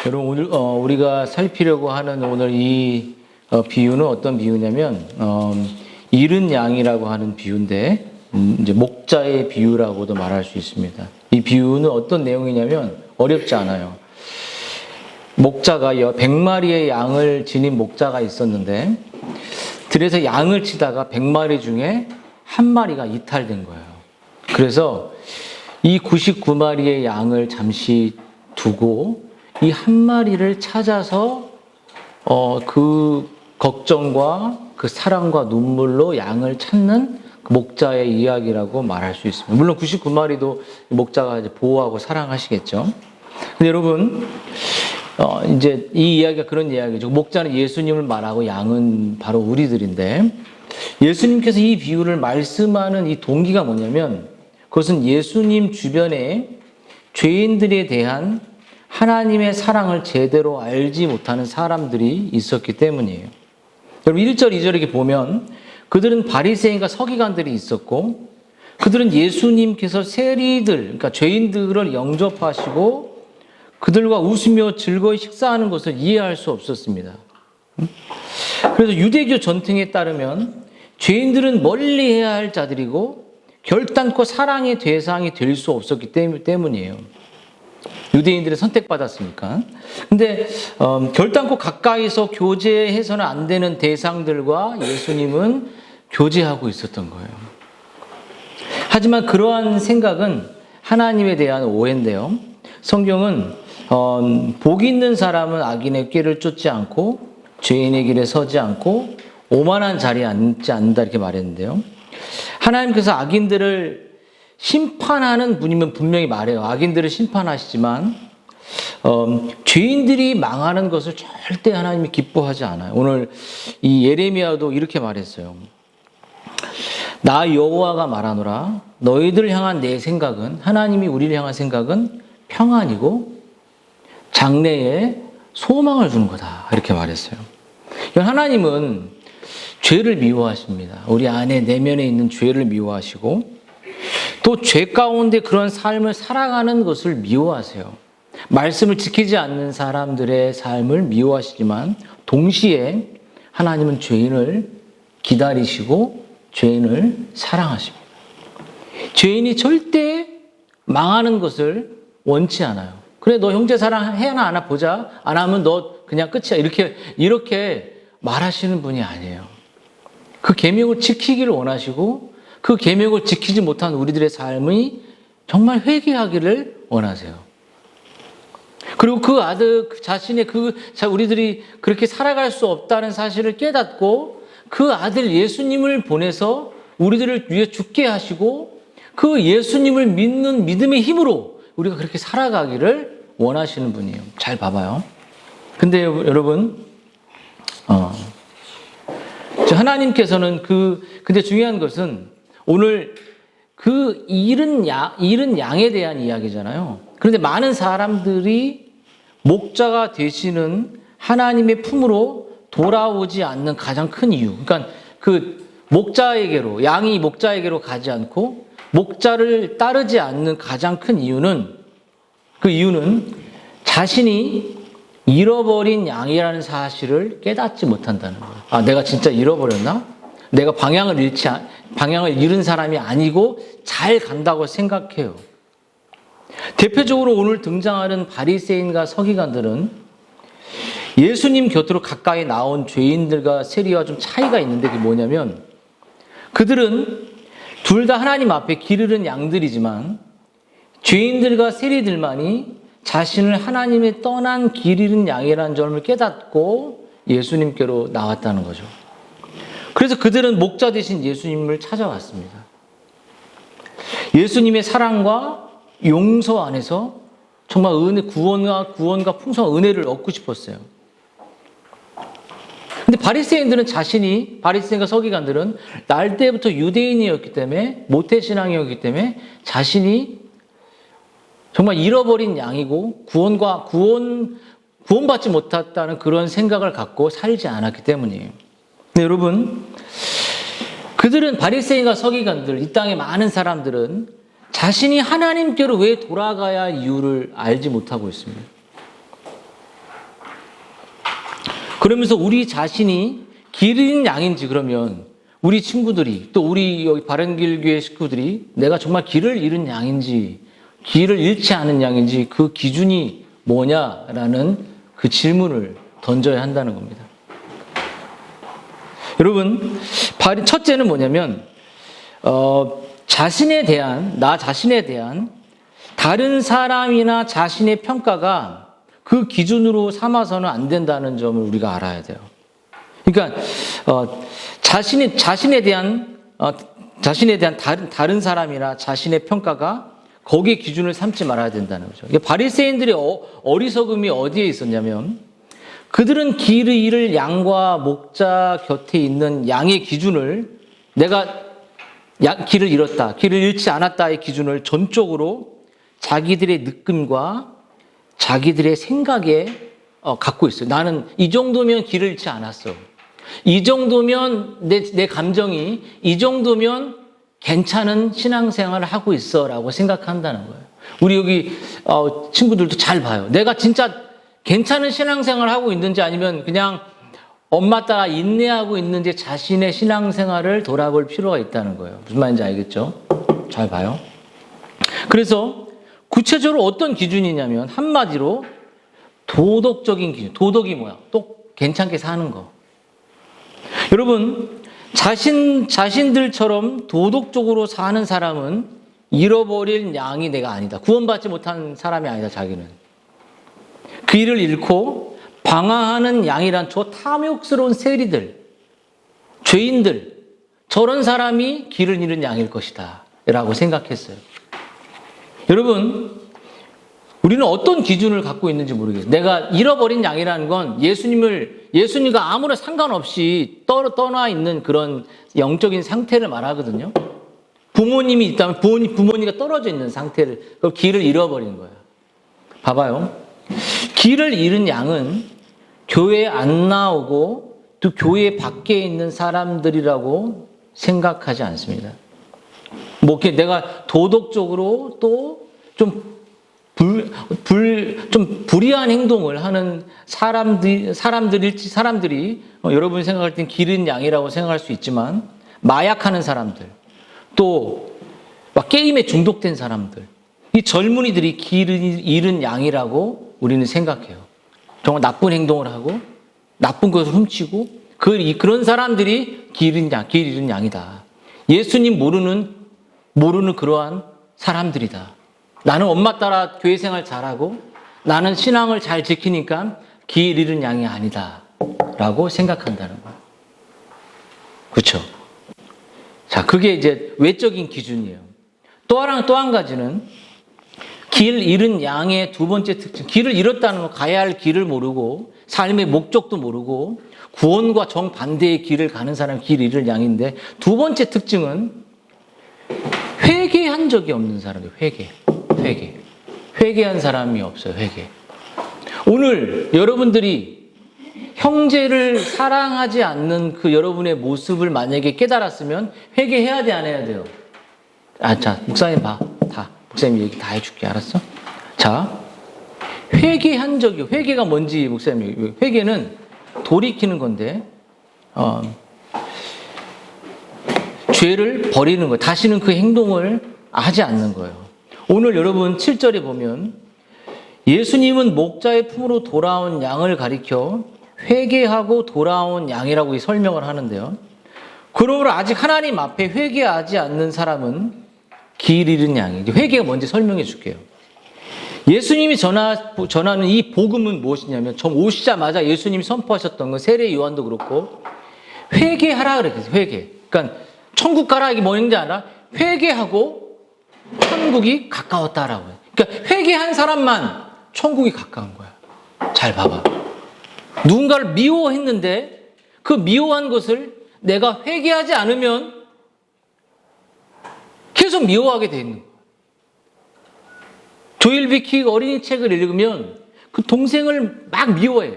여러분 오늘 우리가 살피려고 하는 오늘 이 비유는 어떤 비유냐면 잃은 양이라고 하는 비유인데 이제 목자의 비유라고도 말할 수 있습니다. 이 비유는 어떤 내용이냐면 어렵지 않아요. 목자가 100마리의 양을 지닌 목자가 있었는데 들에서 양을 치다가 100마리 중에 한 마리가 이탈된 거예요. 그래서 이 99마리의 양을 잠시 두고 이 한 마리를 찾아서 그 걱정과 그 사랑과 눈물로 양을 찾는 그 목자의 이야기라고 말할 수 있습니다. 물론 99마리도 목자가 이제 보호하고 사랑하시겠죠. 근데 여러분, 이제 이 이야기가 그런 이야기죠. 목자는 예수님을 말하고 양은 바로 우리들인데 예수님께서 이 비유를 말씀하는 이 동기가 뭐냐면 그것은 예수님 주변에 죄인들에 대한 하나님의 사랑을 제대로 알지 못하는 사람들이 있었기 때문이에요. 여러분 1절, 2절 이렇게 보면 그들은 바리새인과 서기관들이 있었고 그들은 예수님께서 세리들, 그러니까 죄인들을 영접하시고 그들과 웃으며 즐거이 식사하는 것을 이해할 수 없었습니다. 그래서 유대교 전통에 따르면 죄인들은 멀리해야 할 자들이고 결단코 사랑의 대상이 될 수 없었기 때문이에요. 유대인들이 선택받았으니까. 근데 결단코 가까이서 교제해서는 안 되는 대상들과 예수님은 교제하고 있었던 거예요. 하지만 그러한 생각은 하나님에 대한 오해인데요. 성경은 복 있는 사람은 악인의 꾀를 쫓지 않고 죄인의 길에 서지 않고 오만한 자리에 앉지 않는다 이렇게 말했는데요. 하나님께서 악인들을 심판하는 분이면 분명히 말해요. 악인들을 심판하시지만 죄인들이 망하는 것을 절대 하나님이 기뻐하지 않아요. 오늘 이 예레미야도 이렇게 말했어요. 나 여호와가 말하노라 너희들 향한 내 생각은 하나님이 우리를 향한 생각은 평안이고 장래에 소망을 주는 거다 이렇게 말했어요. 하나님은 죄를 미워하십니다. 우리 안에 내면에 있는 죄를 미워하시고 또 죄 가운데 그런 삶을 살아가는 것을 미워하세요. 말씀을 지키지 않는 사람들의 삶을 미워하시지만 동시에 하나님은 죄인을 기다리시고 죄인을 사랑하십니다. 죄인이 절대 망하는 것을 원치 않아요. 그래 너 형제 사랑해나 안 하나 보자. 안 하면 너 그냥 끝이야. 이렇게 말하시는 분이 아니에요. 그 계명을 지키기를 원하시고 그 계명을 지키지 못한 우리들의 삶이 정말 회개하기를 원하세요. 그리고 그 아들 자신의 우리들이 그렇게 살아갈 수 없다는 사실을 깨닫고 그 아들 예수님을 보내서 우리들을 위해 죽게 하시고 그 예수님을 믿는 믿음의 힘으로 우리가 그렇게 살아가기를 원하시는 분이에요. 잘 봐봐요. 근데 여러분, 하나님께서는 근데 중요한 것은 오늘 그 잃은 양에 대한 이야기잖아요. 그런데 많은 사람들이 목자가 되시는 하나님의 품으로 돌아오지 않는 가장 큰 이유. 그러니까 양이 목자에게로 가지 않고 목자를 따르지 않는 가장 큰 이유는 자신이 잃어버린 양이라는 사실을 깨닫지 못한다는 거예요. 아, 내가 진짜 잃어버렸나? 내가 방향을 잃은 사람이 아니고 잘 간다고 생각해요. 대표적으로 오늘 등장하는 바리새인과 서기관들은 예수님 곁으로 가까이 나온 죄인들과 세리와 좀 차이가 있는데 그게 뭐냐면 그들은 둘 다 하나님 앞에 길 잃은 양들이지만 죄인들과 세리들만이 자신을 하나님의 떠난 길 잃은 양이라는 점을 깨닫고 예수님께로 나왔다는 거죠. 그래서 그들은 목자 되신 예수님을 찾아왔습니다. 예수님의 사랑과 용서 안에서 정말 구원과 풍성한 은혜를 얻고 싶었어요. 근데 바리새인과 서기관들은 날 때부터 유대인이었기 때문에 모태신앙이었기 때문에 자신이 정말 잃어버린 양이고 구원받지 못했다는 그런 생각을 갖고 살지 않았기 때문이에요. 근데 여러분, 바리새인과 서기관들, 이 땅의 많은 사람들은 자신이 하나님께로 왜 돌아가야 할 이유를 알지 못하고 있습니다. 그러면서 우리 자신이 길 잃은 양인지, 그러면 우리 친구들이, 또 우리 여기 바른길교회 식구들이 내가 정말 길을 잃은 양인지, 길을 잃지 않은 양인지, 그 기준이 뭐냐라는 그 질문을 던져야 한다는 겁니다. 여러분, 첫째는 뭐냐면 나 자신에 대한 다른 사람이나 자신의 평가가 그 기준으로 삼아서는 안 된다는 점을 우리가 알아야 돼요. 그러니까 자신에 대한 다른 사람이나 자신의 평가가 거기에 기준을 삼지 말아야 된다는 거죠. 바리새인들의 어리석음이 어디에 있었냐면, 그들은 길을 잃을 양과 목자 곁에 있는 양의 기준을, 내가 길을 잃었다, 길을 잃지 않았다의 기준을 전적으로 자기들의 느낌과 자기들의 생각에 갖고 있어요. 나는 이 정도면 길을 잃지 않았어. 이 정도면 내 감정이 이 정도면 괜찮은 신앙생활을 하고 있어 라고 생각한다는 거예요. 우리 여기 친구들도 잘 봐요. 내가 진짜 괜찮은 신앙생활을 하고 있는지, 아니면 그냥 엄마 따라 인내하고 있는지 자신의 신앙생활을 돌아볼 필요가 있다는 거예요. 무슨 말인지 알겠죠? 잘 봐요. 그래서 구체적으로 어떤 기준이냐면, 한마디로 도덕적인 기준. 도덕이 뭐야? 또 괜찮게 사는 거. 여러분, 자신들처럼 도덕적으로 사는 사람은 잃어버릴 양이 내가 아니다. 구원받지 못한 사람이 아니다, 자기는. 길을 잃고 방황하는 양이란 저 탐욕스러운 세리들, 죄인들, 저런 사람이 길을 잃은 양일 것이다 라고 생각했어요. 여러분, 우리는 어떤 기준을 갖고 있는지 모르겠어요. 내가 잃어버린 양이라는 건 예수님과 아무런 상관없이 떠나 있는 그런 영적인 상태를 말하거든요. 부모님이 있다면 부모님과 떨어져 있는 상태를, 그 길을 잃어버린 거예요. 봐봐요. 길을 잃은 양은 교회에 안 나오고 또 교회 밖에 있는 사람들이라고 생각하지 않습니다. 뭐 내가 도덕적으로 또 좀 불이한 행동을 하는 사람들이 여러분이 생각할 땐 길 잃은 양이라고 생각할 수 있지만, 마약하는 사람들, 또 막 게임에 중독된 사람들, 이 젊은이들이 길 잃은 양이라고 우리는 생각해요. 정말 나쁜 행동을 하고 나쁜 것을 훔치고 그런 사람들이 길 잃은 양이다. 예수님 모르는 그러한 사람들이다. 나는 엄마 따라 교회 생활 잘하고 나는 신앙을 잘 지키니까 길 잃은 양이 아니다 라고 생각한다는 거예요. 그렇죠? 자, 그게 이제 외적인 기준이에요. 또 한 가지는 길 잃은 양의 두 번째 특징. 길을 잃었다는 건 가야 할 길을 모르고 삶의 목적도 모르고 구원과 정반대의 길을 가는 사람이 길 잃을 양인데, 두 번째 특징은 회개한 적이 없는 사람이에요. 회개한 사람이 없어요. 오늘 여러분들이 형제를 사랑하지 않는 그 여러분의 모습을 만약에 깨달았으면 회개해야 돼, 안 해야 돼요? 자, 목사님 봐. 목사님 얘기 다 해줄게. 알았어? 자, 회개한 적이, 회개가 뭔지 목사님, 회개는 돌이키는 건데, 죄를 버리는 거예요. 다시는 그 행동을 하지 않는 거예요. 오늘 여러분 7절에 보면 예수님은 목자의 품으로 돌아온 양을 가리켜 회개하고 돌아온 양이라고 설명을 하는데요. 그러므로 아직 하나님 앞에 회개하지 않는 사람은 길 잃은 양이에요. 회개가 뭔지 설명해 줄게요. 예수님이 전하는 이 복음은 무엇이냐면, 처음 오시자마자 예수님이 선포하셨던 건, 세례 요한도 그렇고 회개하라 그랬어요. 회개. 그러니까 천국 가라, 이게 뭐인지 알아? 회개하고 천국이 가까웠다라고 해요. 그러니까 회개한 사람만 천국이 가까운 거야. 잘 봐봐. 누군가를 미워했는데 그 미워한 것을 내가 회개하지 않으면 계속 미워하게 돼 있는 거야. 조엘 비킥 어린이 책을 읽으면 그 동생을 막 미워해.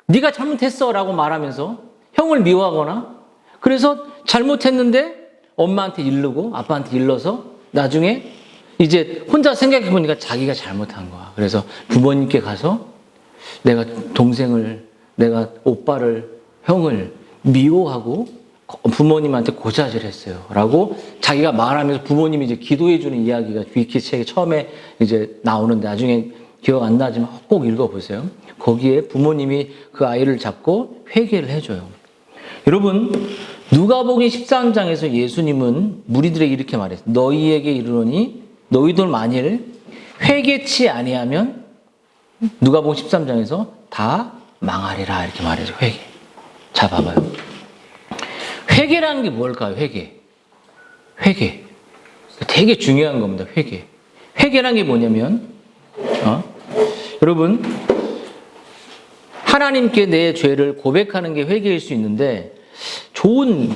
네가 잘못했어 라고 말하면서 형을 미워하거나, 그래서 잘못했는데 엄마한테 일르고 아빠한테 일러서 나중에 이제 혼자 생각해 보니까 자기가 잘못한 거야. 그래서 부모님께 가서 내가 동생을 내가 형을 미워하고 부모님한테 고자질했어요. 라고 자기가 말하면서 부모님이 이제 기도해주는 이야기가 위키 책에 처음에 이제 나오는데 나중에 기억 안 나지만 꼭 읽어보세요. 거기에 부모님이 그 아이를 잡고 회개를 해줘요. 여러분, 누가복음 13장에서 예수님은 무리들에게 이렇게 말했어요. 너희에게 이르노니 너희들 만일 회개치 아니하면 누가복음 13장에서 다 망하리라 이렇게 말해서 회개. 자, 봐봐요. 회개라는 게 뭘까요? 회개. 되게 중요한 겁니다. 회개라는 게 뭐냐면, 여러분, 하나님께 내 죄를 고백하는 게 회개일 수 있는데, 좋은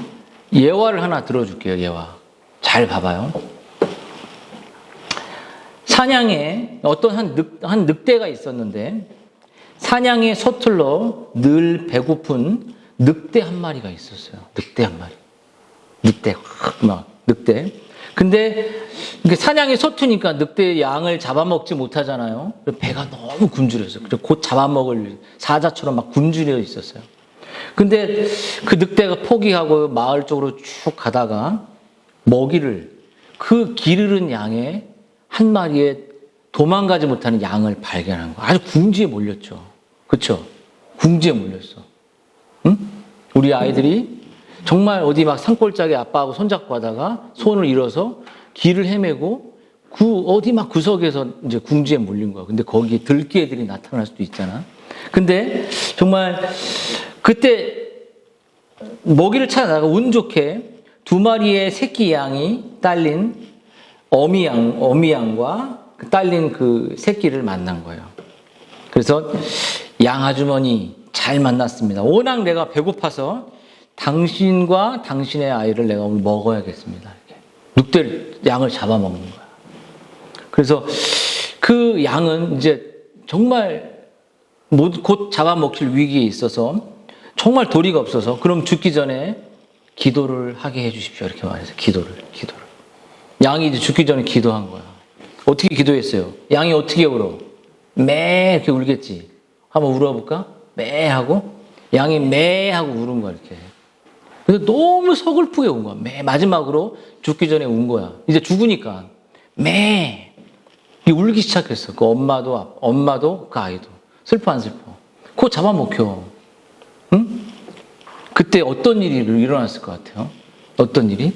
예화를 하나 들어줄게요. 예화. 잘 봐봐요. 사냥에 어떤 한 늑대가 있었는데, 사냥에 서툴러 늘 배고픈 늑대 한 마리가 있었어요. 늑대 한 마리. 늑대. 근데 사냥에 서투니까 늑대 양을 잡아먹지 못하잖아요. 배가 너무 굶주렸어요. 그래서 곧 잡아먹을 사자처럼 막 굶주려 있었어요. 근데 그 늑대가 포기하고 마을 쪽으로 쭉 가다가 먹이를, 그 길 잃은 양의 한 마리에 도망가지 못하는 양을 발견한 거예요. 아주 궁지에 몰렸죠. 그렇죠? 궁지에 몰렸어. 응? 우리 아이들이 정말 어디 막 산골짜기 아빠하고 손잡고 하다가 손을 잃어서 길을 헤매고 어디 막 구석에서 이제 궁지에 몰린 거야. 근데 거기에 들개들이 나타날 수도 있잖아. 근데 정말 그때 먹이를 찾아다가 운 좋게 2마리의 새끼 양이 딸린 어미 양과 딸린 그 새끼를 만난 거예요. 그래서 양 아주머니 잘 만났습니다. 워낙 내가 배고파서 당신과 당신의 아이를 내가 오늘 먹어야겠습니다. 양을 잡아먹는 거야. 그래서 그 양은 이제 정말 곧 잡아먹힐 위기에 있어서 정말 도리가 없어서 그럼 죽기 전에 기도를 하게 해주십시오. 이렇게 말해서 기도를. 양이 이제 죽기 전에 기도한 거야. 어떻게 기도했어요? 양이 어떻게 울어? 매 이렇게 울겠지. 한번 울어볼까? 매 하고 양이 매 하고 우는 거야 이렇게. 그래서 너무 서글프게 운 거야. 매 마지막으로 죽기 전에 운 거야. 이제 죽으니까 매 울기 시작했어. 그 엄마도 그 아이도 슬퍼 안 슬퍼? 그거 잡아먹혀. 응? 그때 어떤 일이 일어났을 것 같아요? 어떤 일이?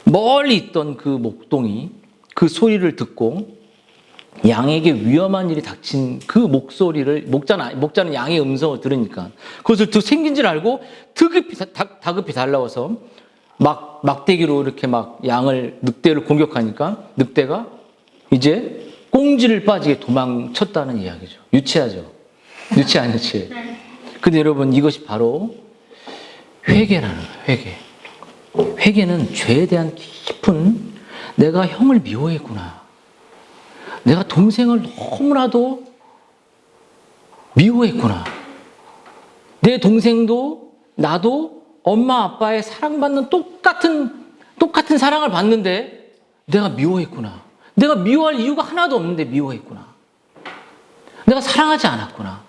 멀리 있던 그 목동이 그 소리를 듣고 양에게 위험한 일이 닥친 그 목소리를 목자는 양의 음성을 들으니까 그것을 생긴 줄 알고 다급히 달라와서 막대기로 이렇게 막 늑대를 공격하니까 늑대가 이제 꽁지를 빠지게 도망쳤다는 이야기죠. 유치하죠? 유치 안 유치해? 근데 여러분 이것이 바로 회개라는 거예요. 회개는 죄에 대한 깊은 내가 형을 미워했구나. 내가 동생을 너무나도 미워했구나. 내 동생도 나도 엄마 아빠의 사랑받는 똑같은 사랑을 받는데 내가 미워했구나. 내가 미워할 이유가 하나도 없는데 미워했구나. 내가 사랑하지 않았구나.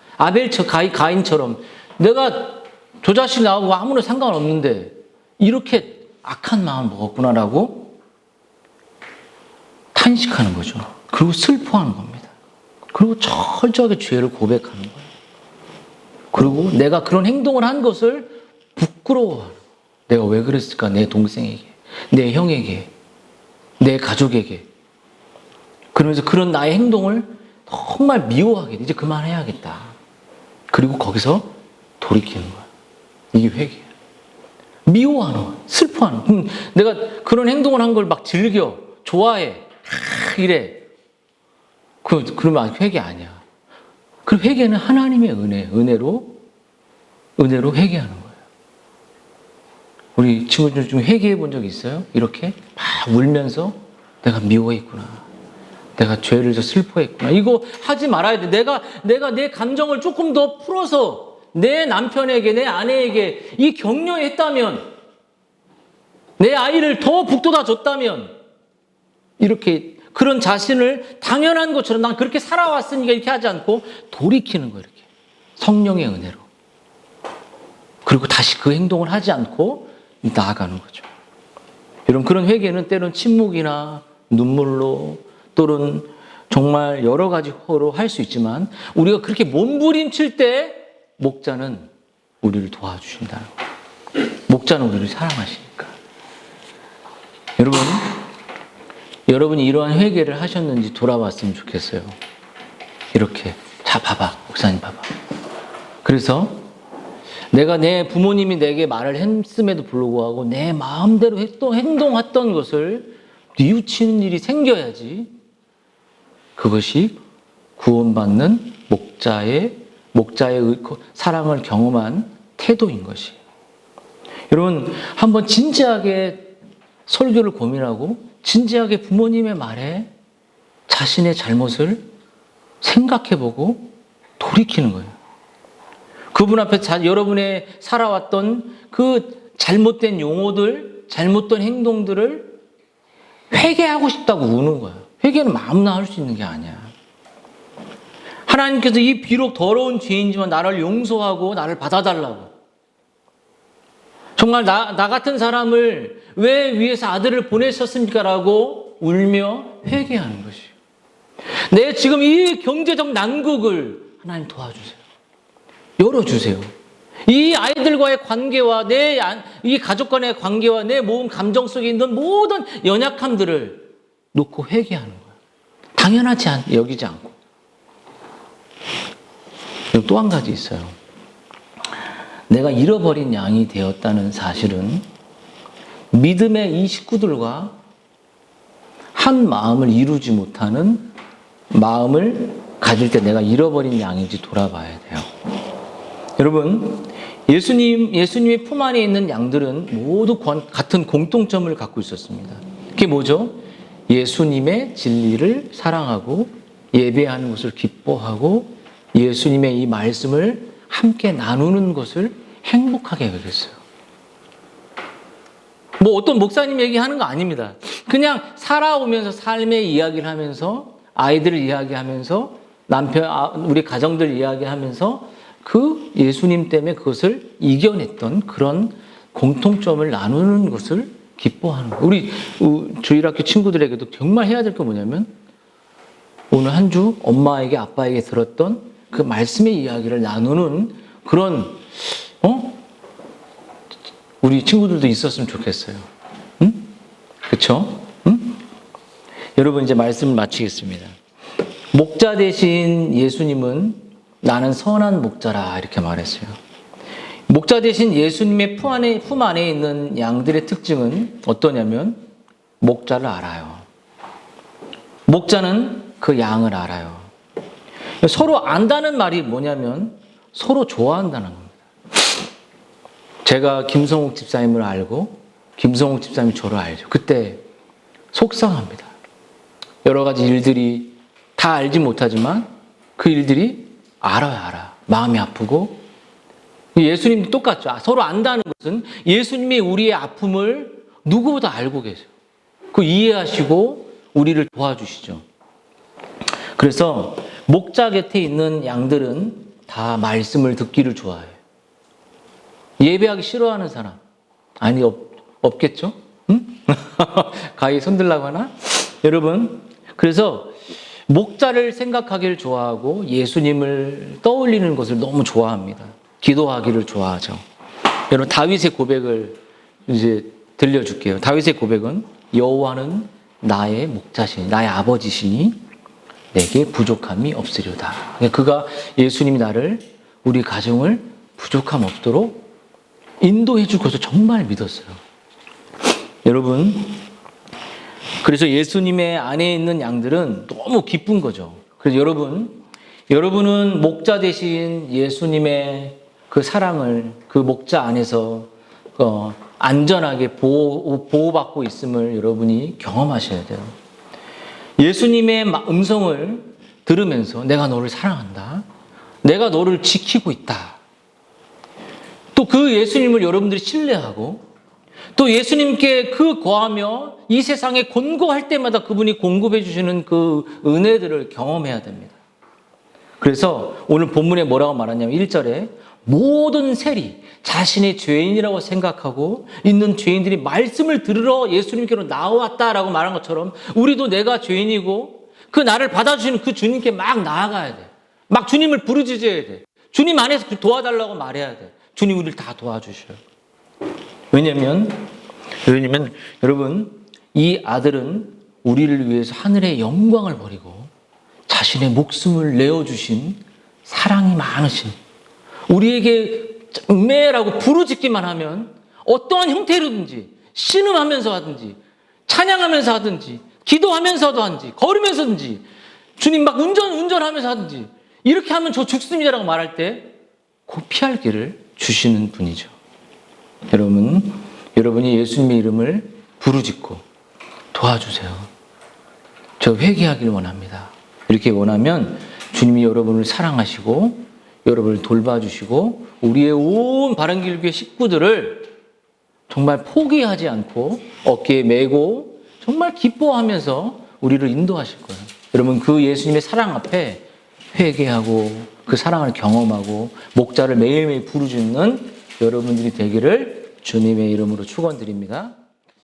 가인처럼 내가 저 자식 나하고 아무런 상관없는데 이렇게 악한 마음을 먹었구나라고 탄식하는 거죠. 그리고 슬퍼하는 겁니다. 그리고 철저하게 죄를 고백하는 거예요. 그리고 내가 그런 행동을 한 것을 부끄러워하는 거예요. 내가 왜 그랬을까? 내 동생에게, 내 형에게, 내 가족에게. 그러면서 그런 나의 행동을 정말 미워하게 돼. 이제 그만해야겠다. 그리고 거기서 돌이키는 거야. 이게 회개야. 미워하는 거야. 슬퍼하는 거야. 내가 그런 행동을 한 걸 막 즐겨, 좋아해, 이래. 그러면 회개 아니야. 그 회개는 하나님의 은혜로 회개하는 거예요. 우리 친구들 중에 회개해 본 적 있어요? 이렇게 막 울면서 내가 미워했구나. 내가 죄를 슬퍼했구나. 이거 하지 말아야 돼. 내가 내 감정을 조금 더 풀어서 내 남편에게, 내 아내에게 이 격려했다면, 내 아이를 더 북돋아 줬다면, 이렇게 그런 자신을 당연한 것처럼 난 그렇게 살아왔으니까 이렇게 하지 않고 돌이키는 거예요. 이렇게 성령의 은혜로. 그리고 다시 그 행동을 하지 않고 나아가는 거죠. 여러분, 그런 회개는 때로는 침묵이나 눈물로 또는 정말 여러 가지로 할 수 있지만 우리가 그렇게 몸부림칠 때 목자는 우리를 도와주신다는 거예요. 목자는 우리를 사랑하시니까. 여러분이 이러한 회개를 하셨는지 돌아봤으면 좋겠어요. 이렇게. 자, 봐봐. 목사님 봐봐. 그래서 내가 내 부모님이 내게 말을 했음에도 불구하고 내 마음대로 행동했던 것을 뉘우치는 일이 생겨야지 그것이 구원받는 목자의 사랑을 경험한 태도인 것이에요. 여러분, 한번 진지하게 설교를 고민하고 진지하게 부모님의 말에 자신의 잘못을 생각해보고 돌이키는 거예요. 그분 앞에 여러분의 살아왔던 그 잘못된 용어들, 잘못된 행동들을 회개하고 싶다고 우는 거예요. 회개는 마음나 할 수 있는 게 아니야. 하나님께서 이 비록 더러운 죄인지만 나를 용서하고 나를 받아달라고. 정말 나 같은 사람을 왜 위에서 아들을 보내셨습니까? 라고 울며 회개하는 것이에요. 내 지금 이 경제적 난국을 하나님 도와주세요. 열어주세요. 이 아이들과의 관계와 이 가족 간의 관계와 내 모든 감정 속에 있는 모든 연약함들을 놓고 회개하는 거예요. 당연하지 여기지 않고. 그리고 또 한 가지 있어요. 내가 잃어버린 양이 되었다는 사실은 믿음의 이 식구들과 한 마음을 이루지 못하는 마음을 가질 때 내가 잃어버린 양인지 돌아봐야 돼요. 여러분, 예수님의 품 안에 있는 양들은 모두 같은 공통점을 갖고 있었습니다. 그게 뭐죠? 예수님의 진리를 사랑하고 예배하는 것을 기뻐하고 예수님의 이 말씀을 함께 나누는 것을 행복하게 여겼어요. 뭐 어떤 목사님 얘기하는 거 아닙니다. 그냥 살아오면서 삶의 이야기를 하면서 아이들을 이야기하면서 우리 가정들 이야기하면서 그 예수님 때문에 그것을 이겨냈던 그런 공통점을 나누는 것을 기뻐하는 거예요. 우리 주일학교 친구들에게도 정말 해야 될 게 뭐냐면 오늘 한 주 엄마에게 아빠에게 들었던 그 말씀의 이야기를 나누는 그런 우리 친구들도 있었으면 좋겠어요. 응? 그렇죠? 응? 여러분, 이제 말씀을 마치겠습니다. 목자 대신 예수님은 나는 선한 목자라 이렇게 말했어요. 목자 대신 예수님의 품 안에 있는 양들의 특징은 어떠냐면 목자를 알아요. 목자는 그 양을 알아요. 서로 안다는 말이 뭐냐면 서로 좋아한다는 겁니다. 제가 김성욱 집사님을 알고 김성욱 집사님이 저를 알죠. 그때 속상합니다. 여러 가지 일들이 다 알지 못하지만 그 일들이 알아. 마음이 아프고 예수님도 똑같죠. 서로 안다는 것은 예수님이 우리의 아픔을 누구보다 알고 계세요. 그 이해하시고 우리를 도와주시죠. 그래서 목자 곁에 있는 양들은 다 말씀을 듣기를 좋아해요. 예배하기 싫어하는 사람 아니 없겠죠? 응? 가히 손들라고 하나? 여러분, 그래서 목자를 생각하기를 좋아하고 예수님을 떠올리는 것을 너무 좋아합니다. 기도하기를 좋아하죠. 여러분, 다윗의 고백을 이제 들려줄게요. 다윗의 고백은 여호와는 나의 목자시니 나의 아버지시니 내게 부족함이 없으리로다. 그가 예수님이 우리 가정을 부족함 없도록 인도해 줄 것을 정말 믿었어요. 여러분, 그래서 예수님의 안에 있는 양들은 너무 기쁜 거죠. 그래서 여러분은 목자 대신 예수님의 그 사랑을 그 목자 안에서 안전하게 보호받고 있음을 여러분이 경험하셔야 돼요. 예수님의 음성을 들으면서 내가 너를 사랑한다. 내가 너를 지키고 있다. 또 그 예수님을 여러분들이 신뢰하고 또 예수님께 거하며 이 세상에 곤고할 때마다 그분이 공급해 주시는 그 은혜들을 경험해야 됩니다. 그래서 오늘 본문에 뭐라고 말하냐면 1절에 모든 세리, 자신의 죄인이라고 생각하고 있는 죄인들이 말씀을 들으러 예수님께로 나왔다라고 말한 것처럼 우리도 내가 죄인이고 그 나를 받아주시는 그 주님께 막 나아가야 돼. 막 주님을 부르짖어야 돼. 주님 안에서 도와달라고 말해야 돼. 주님 우리를 다 도와주셔요. 왜냐면 여러분 이 아들은 우리를 위해서 하늘의 영광을 버리고 자신의 목숨을 내어주신 사랑이 많으신, 우리에게 매라고 부르짖기만 하면 어떠한 형태로든지 신음하면서 하든지 찬양하면서 하든지 기도하면서도 하든지 걸으면서든지 주님 막 운전하면서 하든지 이렇게 하면 저 죽습니다라고 말할 때 그 피할 길을 주시는 분이죠. 여러분이 예수님의 이름을 부르짖고 도와주세요. 저 회개하길 원합니다. 이렇게 원하면 주님이 여러분을 사랑하시고 여러분을 돌봐주시고 우리의 온 바른길교회 식구들을 정말 포기하지 않고 어깨에 메고 정말 기뻐하면서 우리를 인도하실 거예요. 여러분 그 예수님의 사랑 앞에 회개하고 그 사랑을 경험하고 목자를 매일매일 부르짖는 여러분들이 되기를 주님의 이름으로 축원드립니다.